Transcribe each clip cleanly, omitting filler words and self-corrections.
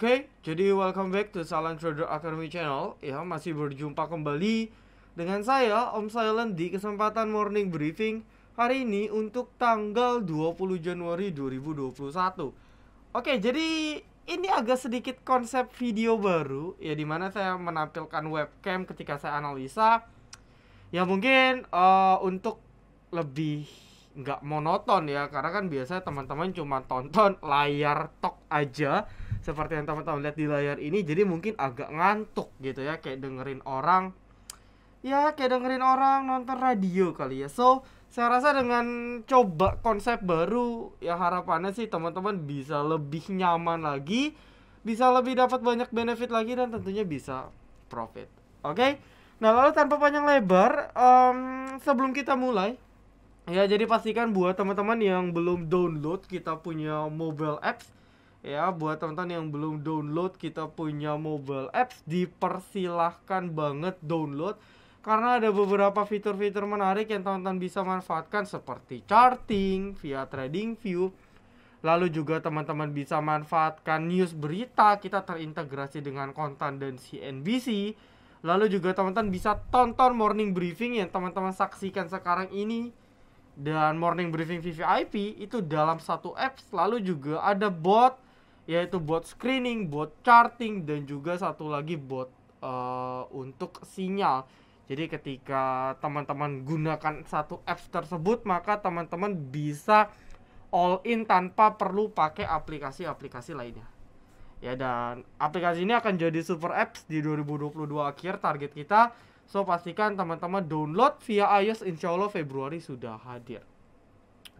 Oke, jadi welcome back to Silent Trader Academy Channel. Ya, masih berjumpa kembali dengan saya, Om Silent, di kesempatan morning briefing hari ini untuk tanggal 20 Januari 2021. Oke, jadi ini agak sedikit konsep video baru, ya, dimana saya menampilkan webcam ketika saya analisa. Ya mungkin untuk lebih nggak monoton ya, karena kan biasanya teman-teman cuma tonton layar tok aja seperti yang teman-teman lihat di layar ini, jadi mungkin agak ngantuk gitu ya, kayak dengerin orang nonton radio kali ya. So saya rasa dengan coba konsep baru ya, harapannya sih teman-teman bisa lebih nyaman lagi, bisa lebih dapat banyak benefit lagi, dan tentunya bisa profit. Oke? Nah, lalu tanpa panjang lebar, sebelum kita mulai, ya, jadi pastikan buat teman-teman yang belum download kita punya mobile apps, ya, buat teman-teman yang belum download kita punya mobile apps, dipersilahkan banget download, karena ada beberapa fitur-fitur menarik yang teman-teman bisa manfaatkan, seperti charting via TradingView. Lalu juga teman-teman bisa manfaatkan news berita, kita terintegrasi dengan konten dan CNBC. Lalu juga teman-teman bisa tonton morning briefing yang teman-teman saksikan sekarang ini, dan morning briefing VVIP itu dalam satu apps. Lalu juga ada bot, yaitu bot screening, bot charting, dan juga satu lagi bot untuk sinyal. Jadi ketika teman-teman gunakan satu apps tersebut, maka teman-teman bisa all in tanpa perlu pakai aplikasi-aplikasi lainnya. Ya, dan aplikasi ini akan jadi super apps di 2022 akhir target kita. So pastikan teman-teman download via iOS, insya Allah Februari sudah hadir.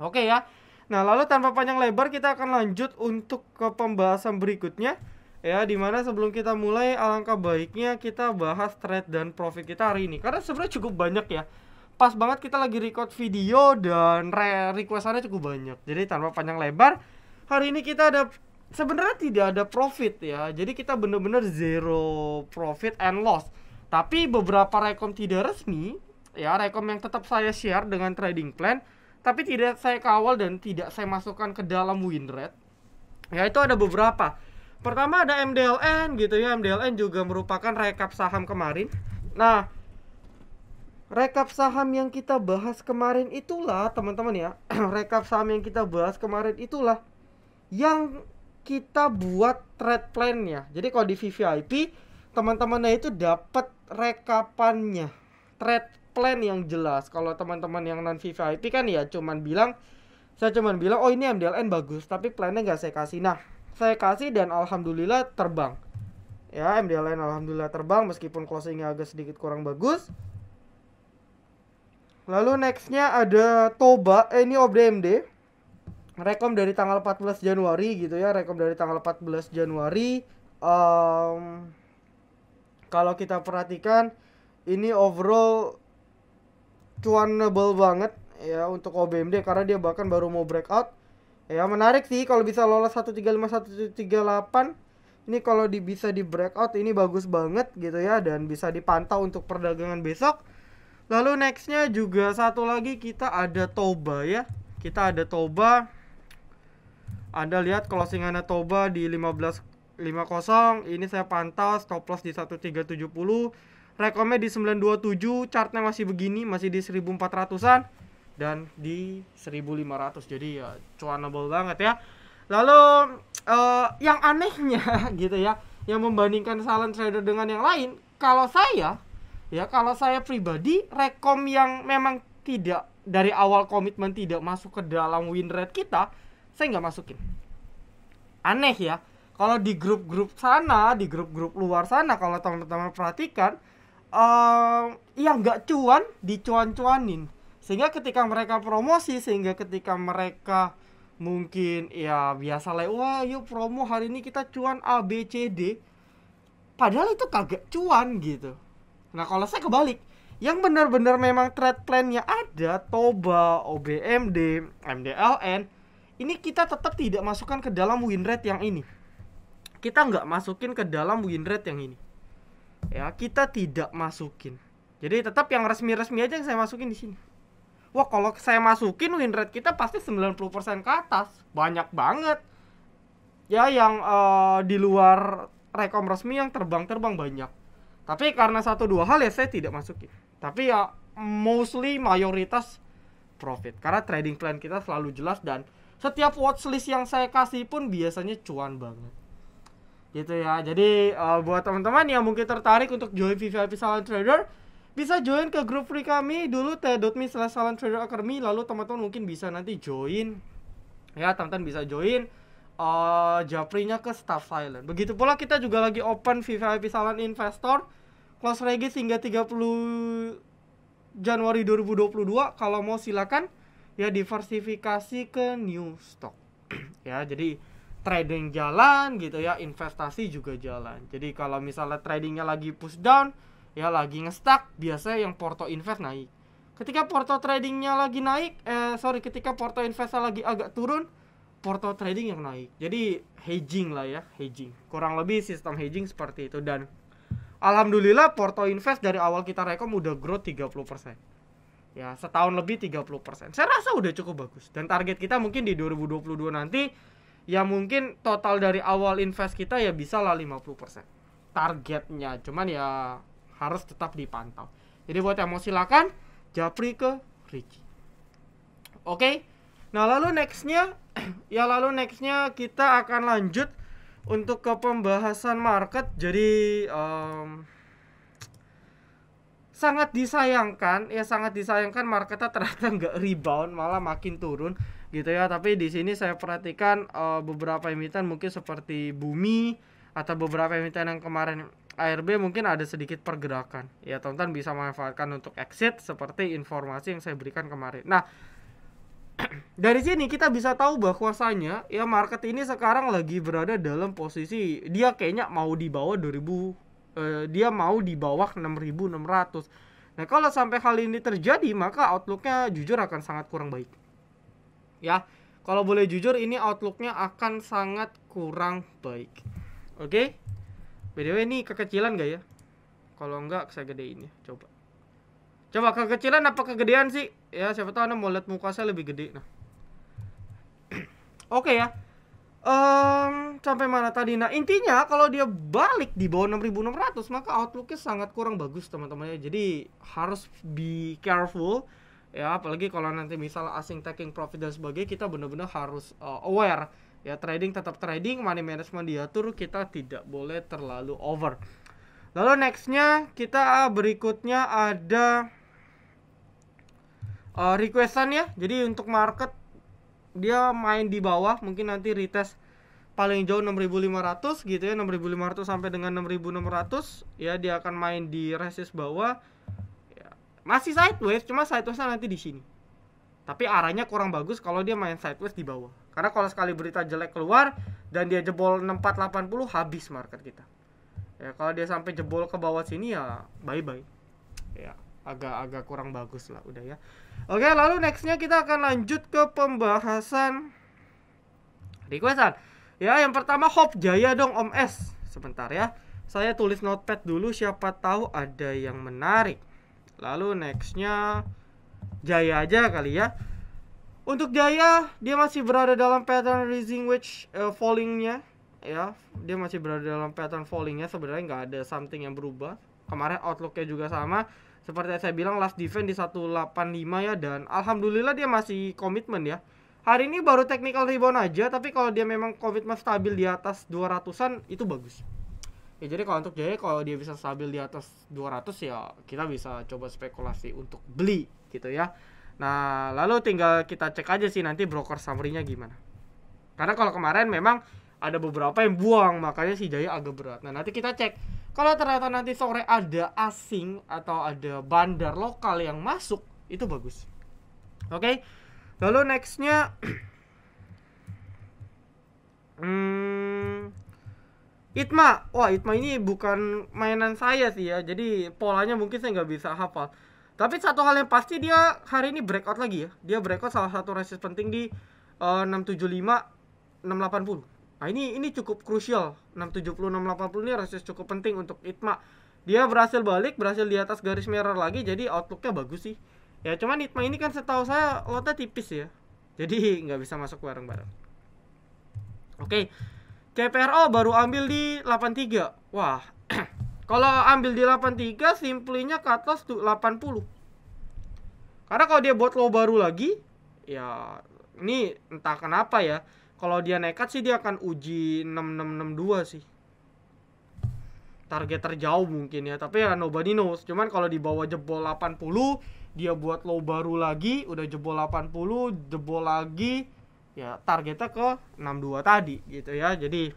Oke ya. Nah, lalu tanpa panjang lebar kita akan lanjut untuk ke pembahasan berikutnya. Ya, dimana sebelum kita mulai, alangkah baiknya kita bahas trade dan profit kita hari ini, karena sebenarnya cukup banyak ya. Pas banget kita lagi record video dan requestannya cukup banyak. Jadi tanpa panjang lebar, hari ini kita sebenarnya tidak ada profit ya. Jadi kita bener-bener zero profit and loss. Tapi beberapa rekom tidak resmi ya, rekom yang tetap saya share dengan trading plan, tapi tidak saya kawal dan tidak saya masukkan ke dalam win rate. Ya, itu ada beberapa. Pertama ada MDLN gitu ya. MDLN juga merupakan rekap saham kemarin. Nah, rekap saham yang kita bahas kemarin itulah teman-teman ya. Rekap saham yang kita bahas kemarin itulah yang kita buat trade plan-nya. Jadi kalau di VVIP, teman-temannya itu dapat rekapannya, trade plan yang jelas. Kalau teman-teman yang non VVIP kan ya saya cuman bilang oh ini MDLN bagus, tapi plannya nggak saya kasih. Nah, saya kasih dan alhamdulillah terbang. Ya, MDLN alhamdulillah terbang meskipun closingnya agak sedikit kurang bagus. Lalu nextnya ada Toba, ini OBMD. Rekom dari tanggal 14 Januari gitu ya, rekom dari tanggal 14 Januari. Kalau kita perhatikan, ini overall cuanable banget ya untuk OBMD, karena dia bahkan baru mau breakout. Ya, menarik sih kalau bisa lolos 135 138. Ini kalau bisa di breakout ini bagus banget gitu ya, dan bisa dipantau untuk perdagangan besok. Lalu nextnya juga satu lagi kita ada Toba ya. Kita ada Toba. Anda lihat closingannya Toba di 15.50. Ini saya pantau stop loss di 1370. Rekomnya di 927. Chartnya masih begini, masih di 1400-an dan di 1500. Jadi ya cuanable banget ya. Lalu yang anehnya gitu ya, yang membandingkan Silent Trader dengan yang lain, kalau saya pribadi, rekom yang memang tidak dari awal komitmen tidak masuk ke dalam win rate kita, saya nggak masukin. Aneh ya. Kalau di grup-grup sana, di grup-grup luar sana, kalau teman-teman perhatikan, yang nggak cuan dicuan-cuanin. Sehingga ketika mereka promosi, sehingga ketika mereka mungkin ya biasa lah, wah yuk promo hari ini kita cuan A, B, C, D, padahal itu kagak cuan gitu. Nah, kalau saya kebalik, yang benar-benar memang trade plan-nya ada, Toba, OBMD, MDLN, ini kita tetap tidak masukkan ke dalam win rate yang ini. Kita nggak masukin ke dalam win rate yang ini. Ya, kita tidak masukin. Jadi tetap yang resmi-resmi aja yang saya masukin di sini. Wah, kalau saya masukin win rate kita pasti 90% ke atas. Banyak banget. ya yang di luar rekom resmi yang terbang-terbang banyak. Tapi karena satu dua hal ya saya tidak masukin. Tapi ya mostly mayoritas profit. Karena trading plan kita selalu jelas dan setiap watchlist yang saya kasih pun biasanya cuan banget. Gitu ya. Jadi buat teman-teman yang mungkin tertarik untuk join VIP Silent Trader, bisa join ke grup free kami dulu t.me/silenttraderacademy. Lalu teman-teman mungkin bisa nanti join. Ya, teman-teman bisa join Japri-nya ke staff silent. Begitu pula kita juga lagi open VIP Silent Investor close regis hingga 30 Januari 2022. Kalau mau silakan ya diversifikasi ke new stock. Ya, jadi trading jalan gitu ya, investasi juga jalan. Jadi kalau misalnya tradingnya lagi push down, ya lagi nge-stuck, biasanya yang porto invest naik. Ketika porto tradingnya lagi naik, ketika porto investnya lagi agak turun, porto trading yang naik. Jadi hedging lah ya, hedging. Kurang lebih sistem hedging seperti itu. Dan alhamdulillah porto invest dari awal kita rekom udah growth 30%. Ya, setahun lebih 30%. Saya rasa udah cukup bagus. Dan target kita mungkin di 2022 nanti, ya mungkin total dari awal invest kita ya bisa lah 50%. Targetnya, cuman ya harus tetap dipantau. Jadi buat yang mau silakan Japri ke Ricky. Oke. Nah, lalu nextnya kita akan lanjut untuk ke pembahasan market. Jadi sangat disayangkan marketnya ternyata nggak rebound, malah makin turun gitu ya. Tapi di sini saya perhatikan beberapa emiten mungkin seperti Bumi atau beberapa emiten yang kemarin ARB mungkin ada sedikit pergerakan. Ya, teman-teman bisa manfaatkan untuk exit seperti informasi yang saya berikan kemarin. Nah, dari sini kita bisa tahu bahwasanya ya market ini sekarang lagi berada dalam posisi dia kayaknya mau di bawah 6.600. Nah, kalau sampai hal ini terjadi, maka outlooknya jujur akan sangat kurang baik. Ya, kalau boleh jujur ini outlooknya akan sangat kurang baik. Oke? BTW ini kekecilan gak ya? Kalau enggak saya gedein ya, Coba kekecilan apa kegedean sih? Ya, siapa tahu Anda mau lihat muka saya lebih gede. Nah. Oke ya. Sampai mana tadi? Nah, intinya kalau dia balik di bawah 6.600, maka outlooknya sangat kurang bagus, teman-teman ya. Jadi harus be careful ya, apalagi kalau nanti misalnya asing taking profit dan sebagainya, kita benar-benar harus aware. Ya, trading tetap trading, money management diatur, kita tidak boleh terlalu over. Lalu nextnya kita berikutnya ada requestan ya. Jadi untuk market dia main di bawah, mungkin nanti retest paling jauh 6.500 gitu ya, 6.500 sampai dengan 6.600 ya, dia akan main di resist bawah ya. Masih sideways, cuma sidewaysnya nanti di sini. Tapi arahnya kurang bagus kalau dia main sideways di bawah. Karena kalau sekali berita jelek keluar dan dia jebol 6480, habis market kita. Ya, kalau dia sampai jebol ke bawah sini ya bye-bye. Ya, agak kurang bagus lah udah ya. Oke, lalu nextnya kita akan lanjut ke pembahasan requestan. Ya, yang pertama Hope Jaya dong Om S. Sebentar ya. Saya tulis notepad dulu, siapa tahu ada yang menarik. Lalu nextnya Jaya aja kali ya. Untuk Jaya, dia masih berada dalam pattern rising wedge fallingnya ya. Dia masih berada dalam pattern fallingnya, sebenarnya nggak ada something yang berubah. Kemarin outlooknya juga sama. Seperti yang saya bilang, last defense di 185 ya. Dan alhamdulillah dia masih komitmen ya. Hari ini baru technical rebound aja, tapi kalau dia memang komitmen stabil di atas 200-an, itu bagus. Ya, jadi kalau untuk Jaya, kalau dia bisa stabil di atas 200 ya, kita bisa coba spekulasi untuk beli gitu ya. Nah, lalu tinggal kita cek aja sih nanti broker summary-nya gimana. Karena kalau kemarin memang ada beberapa yang buang, makanya si Jaya agak berat. Nah, nanti kita cek. Kalau ternyata nanti sore ada asing atau ada bandar lokal yang masuk, itu bagus. Oke. Lalu nextnya Itma. Wah, Itma ini bukan mainan saya sih ya. Jadi polanya mungkin saya nggak bisa hafal. Tapi satu hal yang pasti, dia hari ini breakout lagi ya. Dia breakout salah satu resist penting di 675 680. Nah, ini cukup krusial. 670 680 ini resist cukup penting untuk Itma. Dia berhasil balik, berhasil di atas garis merah lagi, jadi outlooknya bagus sih. Ya, cuman Itma ini kan setahu saya lotnya tipis ya. Jadi nggak bisa masuk bareng-bareng. Oke. CPRO baru ambil di 83. Wah. Kalau ambil di 83 simplinya cut loss tuh 80. Karena kalau dia buat low baru lagi, ya ini entah kenapa ya. Kalau dia nekat sih dia akan uji 6662 sih. Target terjauh mungkin ya, tapi ya nobody knows. Cuman kalau di bawah jebol 80, dia buat low baru lagi, udah jebol 80, jebol lagi, ya targetnya ke 62 tadi gitu ya. Jadi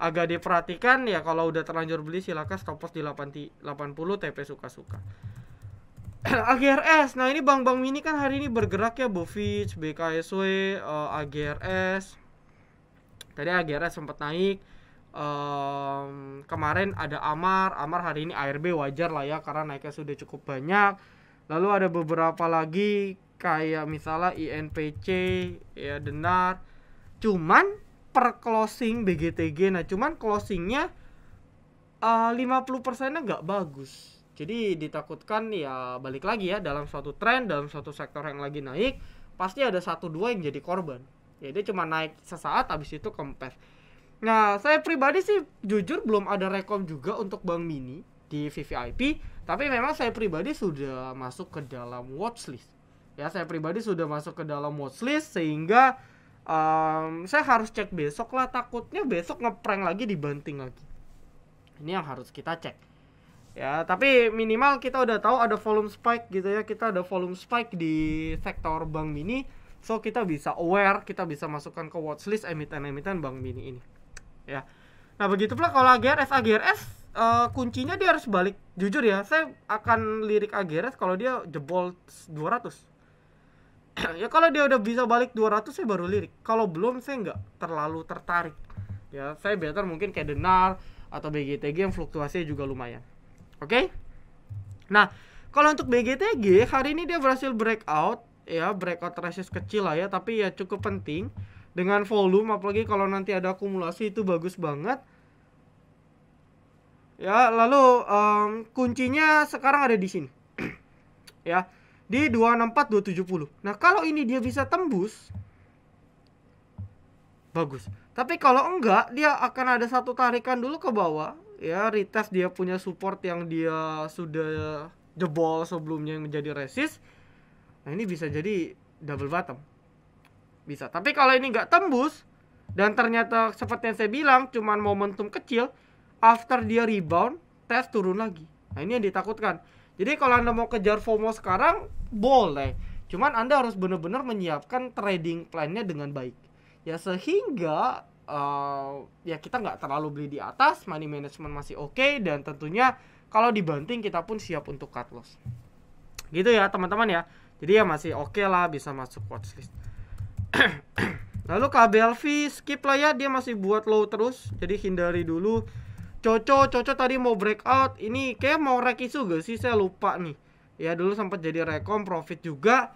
agak diperhatikan ya, kalau udah terlanjur beli silakan stop loss di 80, TP suka-suka. AGRS, nah ini bank-bank mini kan hari ini bergerak ya, Bovich, BKSW, AGRS. Tadi AGRS sempat naik. Kemarin ada Amar hari ini ARB wajar lah ya karena naiknya sudah cukup banyak. Lalu ada beberapa lagi kayak misalnya INPC ya, Denar. Cuman per closing BGTG, nah cuman closingnya 50%-nya nggak bagus. Jadi ditakutkan ya balik lagi ya, dalam suatu tren, dalam suatu sektor yang lagi naik pasti ada 1-2 yang jadi korban. Ya dia cuma naik sesaat habis itu kempes. Nah, saya pribadi sih jujur belum ada rekom juga untuk Bank Mini di VVIP, tapi memang saya pribadi sudah masuk ke dalam watchlist. Ya, saya pribadi sudah masuk ke dalam watchlist sehingga saya harus cek besok lah, takutnya besok ngeprank lagi, dibanting lagi. Ini yang harus kita cek. Ya, tapi minimal kita udah tahu ada volume spike gitu ya. Kita ada volume spike di sektor Bank Mini, so kita bisa aware, kita bisa masukkan ke watchlist emiten-emiten Bank Mini ini. Ya, nah begitu pula kalau AGRS kuncinya dia harus balik. Jujur ya, saya akan lirik AGRS kalau dia jebol 200. Ya kalau dia udah bisa balik 200 saya baru lirik. Kalau belum saya nggak terlalu tertarik. Ya saya better mungkin kayak Denar atau BGTG yang fluktuasinya juga lumayan. Oke? Nah kalau untuk BGTG hari ini dia berhasil breakout. Ya breakout resist kecil lah ya, tapi ya cukup penting. Dengan volume, apalagi kalau nanti ada akumulasi itu bagus banget. Ya, lalu kuncinya sekarang ada di sini. Ya, di 264 270. Nah, kalau ini dia bisa tembus bagus. Tapi kalau enggak, dia akan ada satu tarikan dulu ke bawah, ya, retest dia punya support yang dia sudah jebol sebelumnya yang menjadi resist. Nah, ini bisa jadi double bottom. Bisa, tapi kalau ini nggak tembus dan ternyata seperti yang saya bilang cuman momentum kecil, after dia rebound tes turun lagi. Nah ini yang ditakutkan. Jadi kalau Anda mau kejar FOMO sekarang boleh, cuman Anda harus benar-benar menyiapkan trading plan-nya dengan baik ya, sehingga ya kita nggak terlalu beli di atas, money management masih oke, dan tentunya kalau dibanting kita pun siap untuk cut loss gitu ya teman-teman ya. Jadi ya masih oke lah, bisa masuk watchlist. Lalu KBLV skip lah ya, dia masih buat low terus, jadi hindari dulu. Coco tadi mau breakout, ini kayak mau rekisu gak sih, saya lupa nih. Ya dulu sempat jadi rekom profit juga.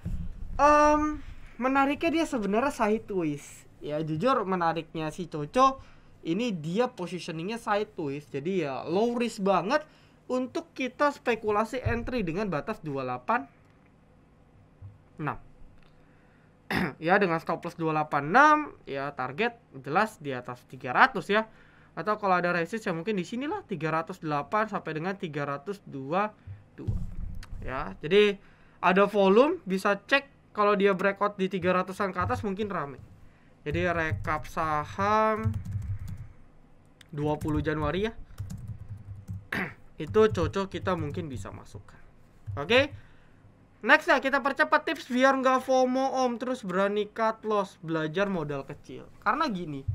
Menariknya dia sebenarnya sideways. Ya jujur menariknya si Coco ini dia positioningnya sideways, jadi ya low risk banget untuk kita spekulasi entry dengan batas 286. Ya dengan stop loss 286 ya, target jelas di atas 300 ya. Atau kalau ada resist ya mungkin di sinilah 308 sampai dengan 322. Ya, jadi ada volume, bisa cek kalau dia breakout di 300-an ke atas mungkin rame. Jadi rekap saham 20 Januari ya. Itu cocok, kita mungkin bisa masukkan. Oke. Next ya, kita percepat tips biar nggak FOMO om, terus berani cut loss, belajar modal kecil. Karena gini,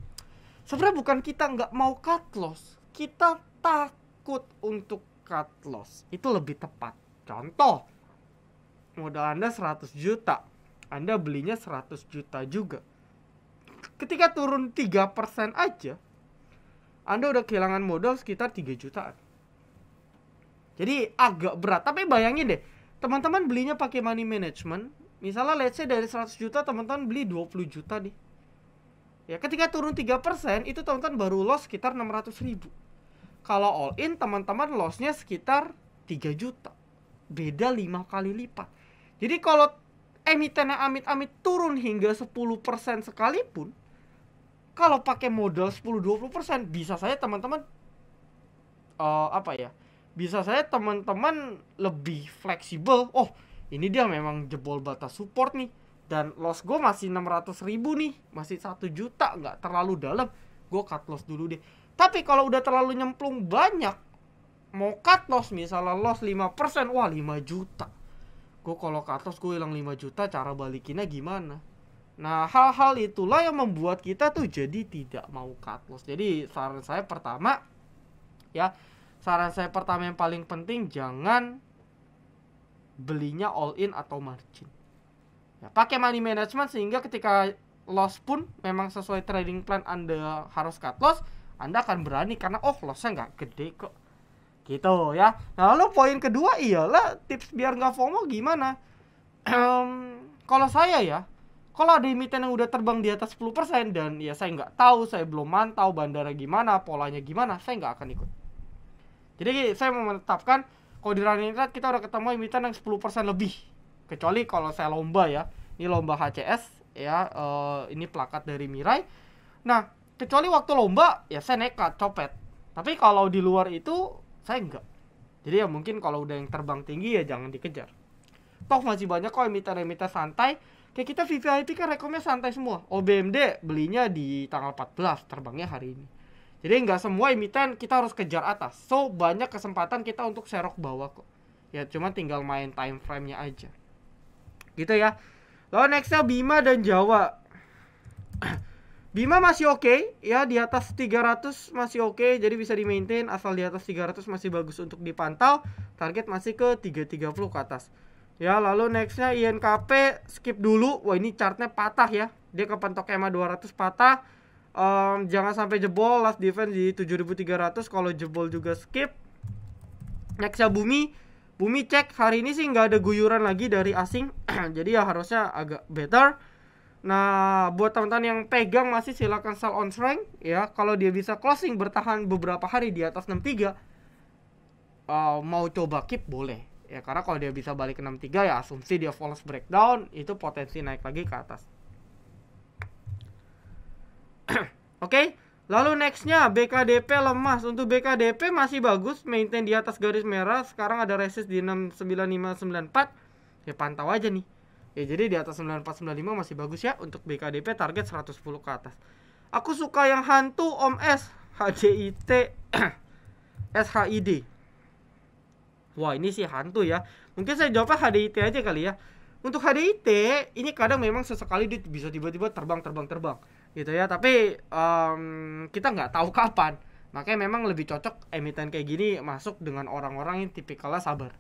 sebenarnya bukan kita nggak mau cut loss, kita takut untuk cut loss. Itu lebih tepat. Contoh, modal Anda 100 juta, Anda belinya 100 juta juga. Ketika turun 3% aja, Anda udah kehilangan modal sekitar 3 jutaan. Jadi agak berat, tapi bayangin deh, teman-teman belinya pakai money management, misalnya let's say dari 100 juta teman-teman beli 20 juta nih. Ya, ketika turun 3%, itu teman-teman baru loss sekitar 600 ribu. Kalau all in, teman-teman lossnya sekitar 3 juta. Beda 5 kali lipat. Jadi kalau emitennya amit-amit turun hingga 10% sekalipun, Kalau pakai modal 10-20% bisa saya teman-teman bisa saya teman-teman lebih fleksibel. Oh, ini dia memang jebol batas support nih, dan loss gue masih 600.000 nih, masih 1 juta, nggak terlalu dalam, gue cut loss dulu deh. Tapi kalau udah terlalu nyemplung banyak, mau cut loss misalnya loss 5%, wah 5 juta. Gue kalau cut loss gue hilang 5 juta, cara balikinnya gimana? Nah, hal-hal itulah yang membuat kita tuh jadi tidak mau cut loss. Jadi saran saya pertama yang paling penting, jangan belinya all in atau margin. Ya, pakai money management sehingga ketika loss pun memang sesuai trading plan Anda harus cut loss, Anda akan berani karena lossnya nggak gede kok. Gitu ya. Nah, lalu poin kedua iyalah tips biar nggak FOMO gimana? Kalau saya ya, kalau ada emiten yang udah terbang di atas 10% dan ya saya nggak tahu, saya belum mantau bandara gimana, polanya gimana, saya nggak akan ikut. Jadi saya mau menetapkan kalau di running trade kita udah ketemu emiten yang 10% lebih. Kecuali kalau saya lomba ya. Ini lomba HCS ya, ini plakat dari Mirai. Nah, kecuali waktu lomba ya saya nekat copet. Tapi kalau di luar itu saya enggak. Jadi ya mungkin kalau udah yang terbang tinggi ya jangan dikejar. Toh masih banyak kok emiten-emiten santai. Kayak kita VVIP kan rekomnya santai semua. OBMD belinya di tanggal 14, terbangnya hari ini. Jadi nggak semua emiten kita harus kejar atas. So banyak kesempatan kita untuk serok bawah kok. Ya cuma tinggal main time frame-nya aja. Gitu ya. Lalu nextnya Bima dan Jawa. Bima masih oke, ya di atas 300 masih oke, jadi bisa di maintain. Asal di atas 300 masih bagus untuk dipantau. Target masih ke 330 ke atas. Ya lalu nextnya INKP skip dulu. Wah ini chartnya patah ya. Dia kepentok EMA 200 patah. Jangan sampai jebol. Last defense di 7.300. Kalau jebol juga skip. Nextnya Bumi cek hari ini sih nggak ada guyuran lagi dari asing. Jadi ya harusnya agak better. Nah buat teman-teman yang pegang masih silakan sell on strength ya. Kalau dia bisa closing bertahan beberapa hari di atas 63, mau coba keep boleh ya. Karena kalau dia bisa balik ke 63 ya asumsi dia false breakdown, itu potensi naik lagi ke atas. Oke, lalu nextnya BKDP lemas. Untuk BKDP masih bagus, maintain di atas garis merah. Sekarang ada resist di 69594. Ya pantau aja nih. Ya jadi di atas 9495 masih bagus ya. Untuk BKDP target 110 ke atas. Aku suka yang hantu Om S, HJIT SHID. Wah ini sih hantu ya. Mungkin saya jawabnya HDIT aja kali ya. Untuk HDIT ini kadang memang sesekali dia bisa tiba-tiba terbang gitu ya. Tapi kita nggak tahu kapan. Makanya memang lebih cocok emiten kayak gini masuk dengan orang-orang yang tipikalnya sabar.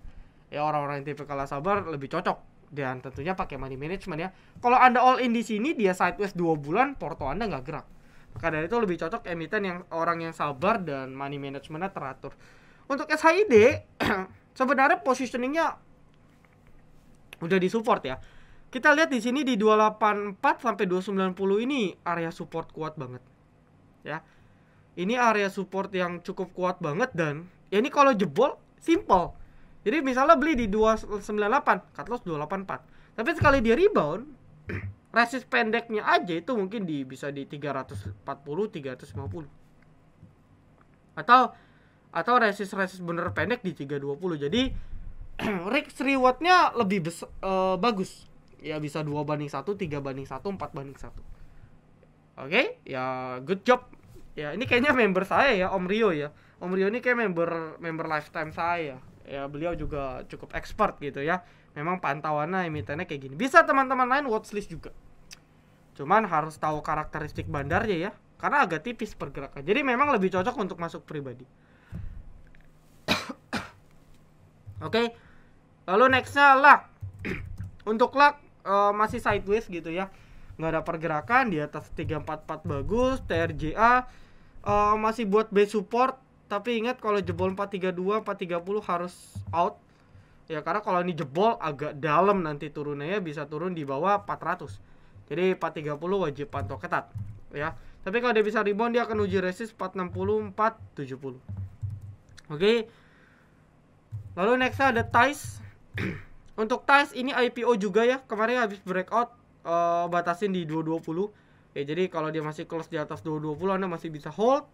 Ya orang-orang yang tipikalnya sabar lebih cocok. Dan tentunya pakai money management ya. Kalau Anda all in di sini dia sideways 2 bulan, porto Anda nggak gerak. Maka dari itu lebih cocok emiten yang orang yang sabar dan money managementnya teratur. Untuk SHID sebenarnya positioningnya udah disupport ya. Kita lihat di sini di 284 sampai 290 ini area support kuat banget. Ya. Ini area support yang cukup kuat banget dan ya ini kalau jebol simple. Jadi misalnya beli di 298, cut loss 284. Tapi sekali dia rebound, resist pendeknya aja itu mungkin bisa di 340, 350. Atau resist bener pendek di 320. Jadi risk rewardnya lebih bagus. Ya bisa 2:1, 3:1, 4:1. Oke, ya good job. Ya ini kayaknya member saya ya, Om Rio ya. Om Rio ini kayak member lifetime saya. Ya beliau juga cukup expert gitu ya. Memang pantauannya emitennya kayak gini. Bisa teman-teman lain watchlist juga. Cuman harus tahu karakteristik bandarnya ya. Karena agak tipis pergerakan. Jadi memang lebih cocok untuk masuk pribadi. Oke. Lalu nextnya luck. Untuk luck masih sideways gitu ya. Nggak ada pergerakan di atas 344 bagus. TRJA masih buat base support. Tapi ingat kalau jebol 432, 430 harus out. Ya karena kalau ini jebol agak dalam nanti turunnya ya, bisa turun di bawah 400. Jadi 430 wajib pantau ketat ya. Tapi kalau dia bisa rebound dia akan uji resist 460, 470. Oke. Lalu next ada TICE. Untuk TICE ini IPO juga ya. Kemarin habis breakout batasin di 220. Ya jadi kalau dia masih close di atas 220 Anda masih bisa hold.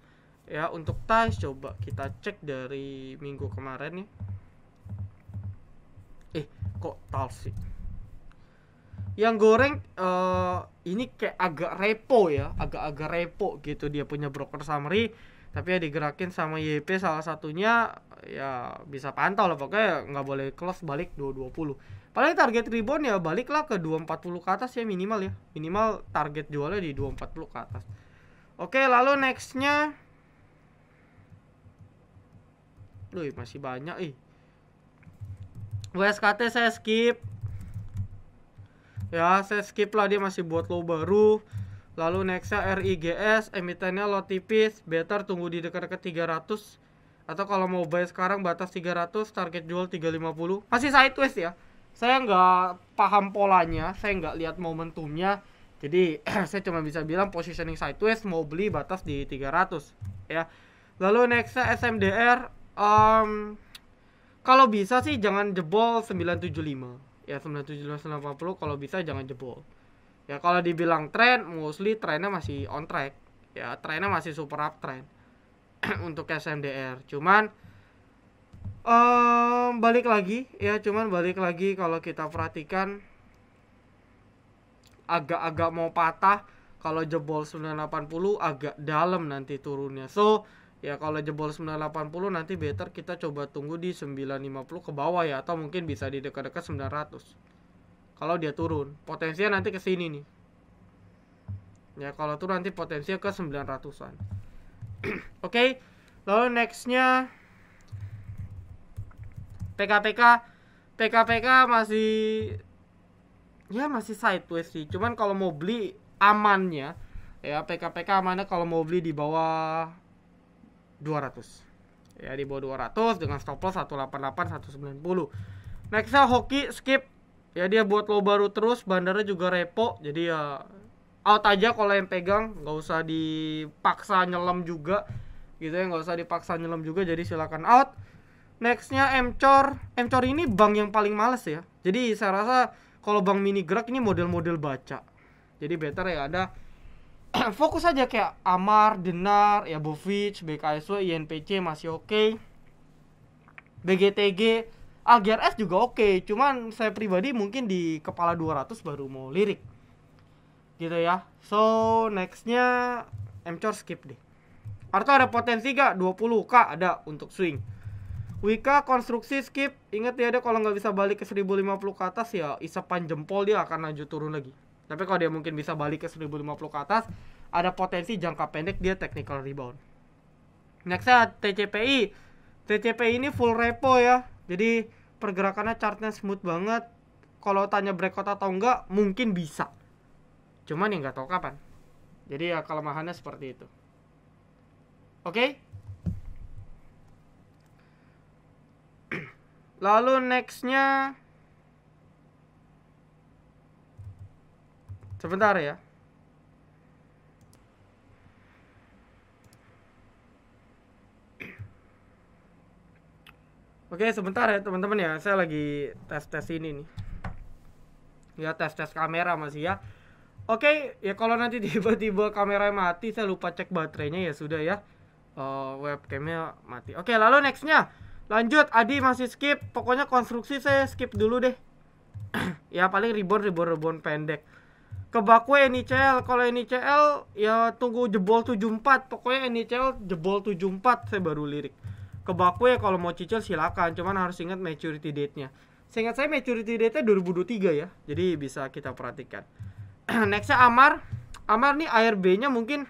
Ya untuk TICE coba kita cek dari minggu kemarin ya. Kok TALS sih? Yang goreng ini kayak agak repo ya, agak-agak repo gitu dia punya broker summary, tapi ya digerakin sama YP salah satunya ya bisa pantau lah, pokoknya nggak boleh close balik 220. Paling target rebound ya baliklah ke 240 ke atas ya minimal ya. Minimal target jualnya di 240 ke atas. Oke, lalu nextnya masih banyak WSKT saya skip. Ya, saya skip lah, dia masih buat low baru. Lalu nextnya RIGS, emitennya low tipis, better tunggu di dekat-dekat 300. Atau kalau mau buy sekarang batas 300, target jual 350. Masih sideways ya. Saya nggak paham polanya, saya nggak lihat momentumnya. Jadi saya cuma bisa bilang positioning sideways, mau beli batas di 300 ya. Lalu nextnya SMDR, kalau bisa sih jangan jebol 975. Ya 975 980 kalau bisa jangan jebol. Ya kalau dibilang trend, mostly trennya masih on track. Ya trennya masih super uptrend untuk SMDR. Cuman balik lagi kalau kita perhatikan agak-agak mau patah. Kalau jebol 980 agak dalam nanti turunnya. So ya kalau jebol 980 nanti better kita coba tunggu di 950 ke bawah ya, atau mungkin bisa di dekat-dekat 900. Kalau dia turun, potensinya nanti ke sini nih. Ya kalau turun nanti potensinya ke 900-an. Oke. Lalu nextnya PKPK masih sideways sih. Cuman kalau mau beli amannya ya PKPK amannya kalau mau beli di bawah 200 ya, di bawah 200 dengan stop loss 188 190. Nextnya hoki skip ya, dia buat low baru terus, bandarnya juga repo, jadi ya out aja kalau yang pegang, nggak usah dipaksa nyelam juga gitu ya, nggak usah dipaksa nyelam juga, jadi silakan out. Nextnya Mcor ini bank yang paling males ya, jadi saya rasa kalau bank mini gerak ini model-model baca, jadi better ya ada fokus aja kayak Amar, Denar, ya Bovich, BKSW, INPC masih oke. BGTG, AGRS juga oke. Cuman saya pribadi mungkin di kepala 200 baru mau lirik. Gitu ya. So, nextnya Mcor skip deh. Arto ada potensi gak? 20k ada untuk swing. Wika konstruksi skip. Ingat ya, dia kalau nggak bisa balik ke 1050 ke atas ya isapan jempol dia akan lanjut turun lagi. Tapi kalau dia mungkin bisa balik ke 1050 ke atas, ada potensi jangka pendek dia technical rebound. Nextnya TCPI. TCPI ini full repo ya. Jadi pergerakannya chartnya smooth banget. Kalau tanya breakout atau enggak, mungkin bisa. Cuman ya nggak tahu kapan. Jadi ya kelemahannya seperti itu. Oke? Lalu nextnya, sebentar ya. Oke, sebentar ya teman-teman ya. Saya lagi tes ini nih. Ya tes kamera masih ya. Oke, ya kalau nanti tiba-tiba kamera mati, saya lupa cek baterainya ya sudah ya. Webcamnya mati. Oke, lalu nextnya lanjut. Adi masih skip. Pokoknya konstruksi saya skip dulu deh. Ya paling rebound pendek. Ke Bakwe NICL, kalau NICL ya tunggu jebol 74. Pokoknya NICL jebol 74 saya baru lirik. Ke Bakwe kalau mau cicil silakan, cuman harus ingat maturity date-nya. Seingat saya maturity date-nya 2023 ya. Jadi bisa kita perhatikan. Nextnya Amar nih ARB-nya mungkin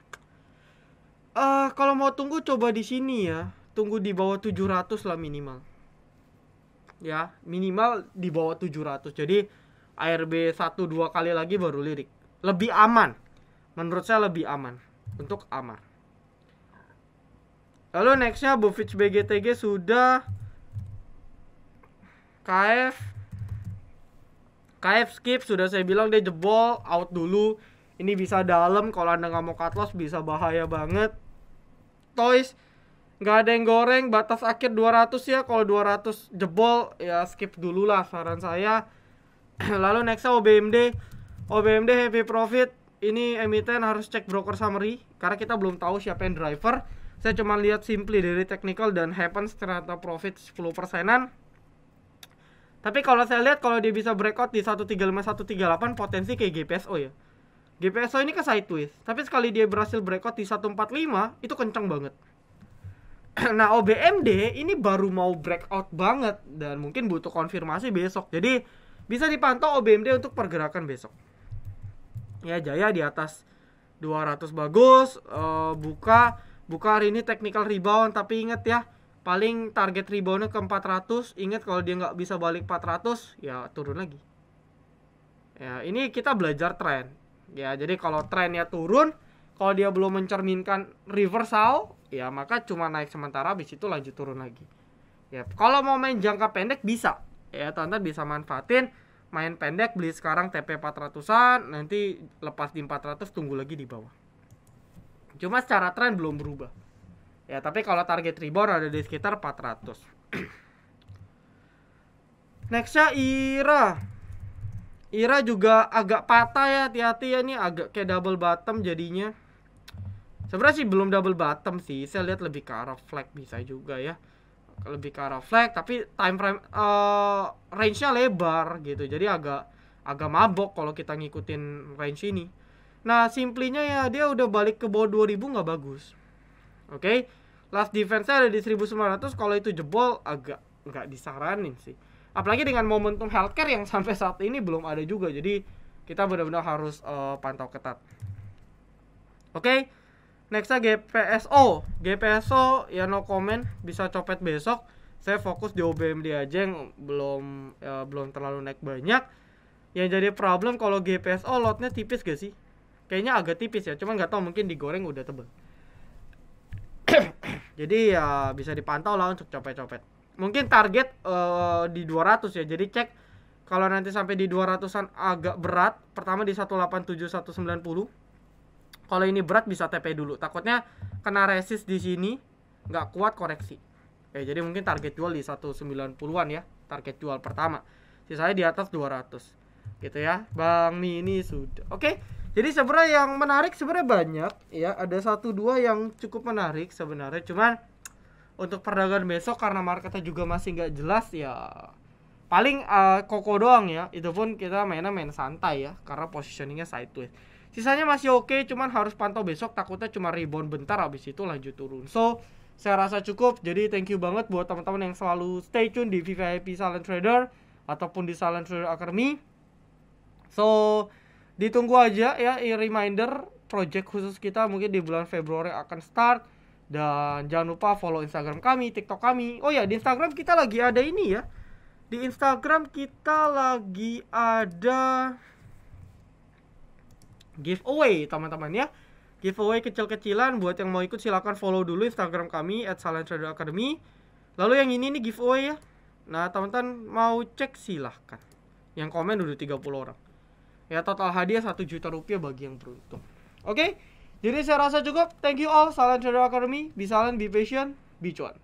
kalau mau tunggu coba di sini ya. Tunggu di bawah 700 lah minimal. Ya, minimal di bawah 700. Jadi ARB 1-2 kali lagi baru lirik. Lebih aman. Menurut saya lebih aman untuk Amar. Lalu nextnya Bovich BGTG sudah. KF skip, sudah saya bilang dia jebol, out dulu. Ini bisa dalam, kalau Anda nggak mau cut loss bisa bahaya banget. Toys nggak ada yang goreng, batas akhir 200 ya. Kalau 200 jebol ya skip dulu lah saran saya. Lalu nextnya OBMD heavy profit. ini emiten harus cek broker summary karena kita belum tahu siapa yang driver. Saya cuma lihat simply dari technical dan happens ternyata profit 10%-an. Tapi kalau saya lihat kalau dia bisa breakout di 135 138 potensi kayak GPSO ya. GPSO ini ke sideways, tapi sekali dia berhasil breakout di 145 itu kenceng banget. Nah, OBMD ini baru mau breakout banget dan mungkin butuh konfirmasi besok. Jadi bisa dipantau OBMD untuk pergerakan besok. Ya, Jaya di atas 200 bagus, buka hari ini technical rebound, tapi ingat ya, paling target reboundnya ke 400. Ingat kalau dia nggak bisa balik 400 ya turun lagi. Ya, ini kita belajar tren. Ya, jadi kalau trennya turun, kalau dia belum mencerminkan reversal, ya maka cuma naik sementara, habis itu lanjut turun lagi. Ya, kalau mau main jangka pendek bisa. Ya, teman-teman bisa manfaatin main pendek, beli sekarang TP 400-an, nanti lepas di 400 tunggu lagi di bawah. Cuma secara tren belum berubah. Ya, tapi kalau target rebound ada di sekitar 400. Nextnya IRA. IRA juga agak patah ya, hati-hati ya, nih agak kayak double bottom jadinya. Sebenarnya sih belum double bottom sih, saya lihat lebih ke arah flag bisa juga ya. Lebih ke arah flag, tapi time frame range-nya lebar gitu. Jadi agak mabok kalau kita ngikutin range ini. Nah, simplinya ya dia udah balik ke bawah 2000 nggak bagus. Oke. Last defense-nya ada di 1900, kalau itu jebol agak nggak disaranin sih. Apalagi dengan momentum healthcare yang sampai saat ini belum ada juga. Jadi kita benar-benar harus pantau ketat. Oke. Nextnya GPSO. GPSO ya no comment, bisa copet besok. Saya fokus di OBMD aja yang belum terlalu naik banyak. Yang jadi problem kalau GPSO lotnya tipis gak sih? Kayaknya agak tipis ya, cuma nggak tahu mungkin digoreng udah tebel. Jadi ya bisa dipantau lah untuk copet-copet. Mungkin target di 200 ya. Jadi cek kalau nanti sampai di 200-an agak berat. Pertama di 187 190. Kalau ini berat bisa TP dulu. Takutnya kena resist di sini, nggak kuat koreksi. Jadi mungkin target jual di 190-an ya. Target jual pertama. Sisanya di atas 200. Gitu ya. Bang Mini sudah. Oke. Jadi sebenarnya yang menarik sebenarnya banyak ya. Ada 1-2 yang cukup menarik sebenarnya. Cuman untuk perdagangan besok karena marketnya juga masih nggak jelas ya. Paling koko doang ya. Itu pun kita main santai ya. Karena positioningnya sideways. Sisanya masih oke, cuman harus pantau besok, takutnya cuma rebound bentar habis itu lanjut turun. So, saya rasa cukup. Jadi thank you banget buat teman-teman yang selalu stay tune di VVIP Silent Trader ataupun di Silent Trader Academy. So, ditunggu aja ya reminder project khusus kita mungkin di bulan Februari akan start. Dan jangan lupa follow Instagram kami, TikTok kami. Oh ya, di Instagram kita lagi ada ini ya. Di Instagram kita lagi ada giveaway teman-teman ya. Giveaway kecil-kecilan, buat yang mau ikut silakan follow dulu Instagram kami @silenttraderacademy. Lalu yang ini nih giveaway ya. Nah, teman-teman mau cek silahkan. Yang komen udah 30 orang. Ya, total hadiah 1 juta rupiah bagi yang beruntung. Oke. Jadi saya rasa cukup. Thank you all. Silent Trader Academy. Be silent, be patient, be cuan.